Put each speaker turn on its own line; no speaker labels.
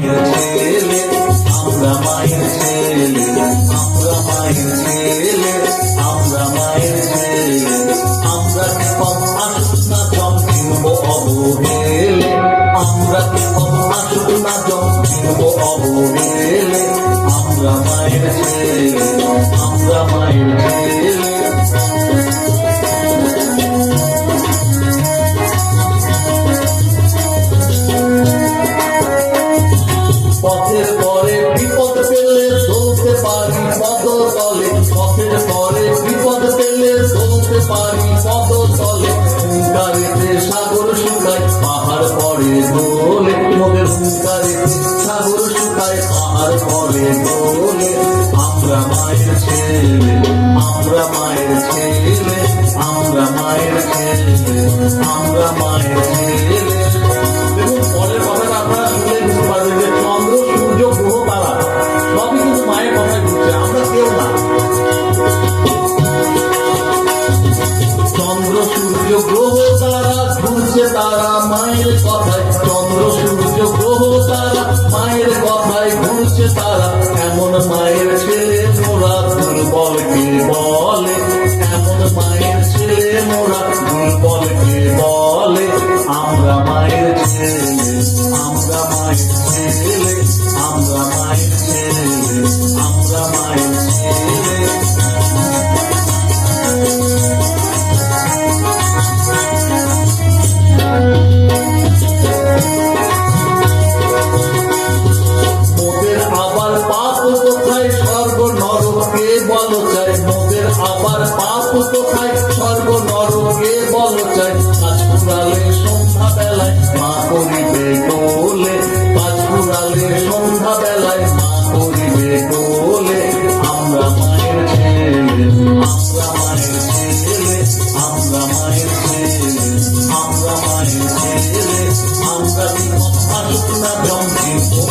মায়ের ছেলে, আমরা মায়ের ছেলে, আমরা মায়ের ছেলে, আমরা মায়ের ছেলে। আমরা কম আসুক না জম কিনবো অবহেলে, আমরা কম আসুক না জম কিনবো অবহেলে। আমরা মায়ের ছেলে, আমরা মায়ের ছেলে। পথের পরে বিপদ পেলে চলতে পারি পদ তলে, পথের পরে বিপদ পেলে চলতে পারি পদ তলে। হুঙ্কারেতে সাগর শুকায় পাহাড় পরে দোলে, মোদের হুঙ্কারেতে সাগর শুকায় পাহাড় পরে দোলে। আমরা মায়ের ছেলে, আমরা মায়ের ছেলে, আমরা মায়ের ছেলে, আমরা মায়ের ছেলে। দেখুন পরের কথাটা আপনারা শুনলে বুঝতে পারবেন যে চন্দ্র সূর্য গ্রহ তারা সবই কিন্তু মায়ের কথায় ঘুরছে, আমরা কেউ না। চন্দ্র সূর্য গ্রহ তারা ঘুরছে তারা মায়ের কথায়, চন্দ্র সূর্য গ্রহ তারা মায়ের কথায় ঘুরছে তারা। এমন মায়ের ছেলে মোরা দুর্বলকে বলে, এমন মায়ের ছেলে মোরা দুর্বলকে বলে। আমরা মায়ের ছেলে, আমরা মায়ের ছেলে, আমরা মায়ের ছেলে, আমরা মায়ের ছেলে। মোদের আবার পাপ কোথায় স্বর্গ নরকে বল চাই, মোদের আবার পাপ কোথায় স্বর্গ নরকে বল চাই। কাজ ফুরালে সন্ধ্যা বেলায় মা করিবে কোলে, কাজ ফুরালে সন্ধ্যা বেলায় মা করিবে কোলে। আমরা মায়ের ছেলে, আমরা মায়ের ছেলে, আমরা মায়ের ছেলে, আমরা মায়ের ছেলে। আমরা আসুক না জম কিনবো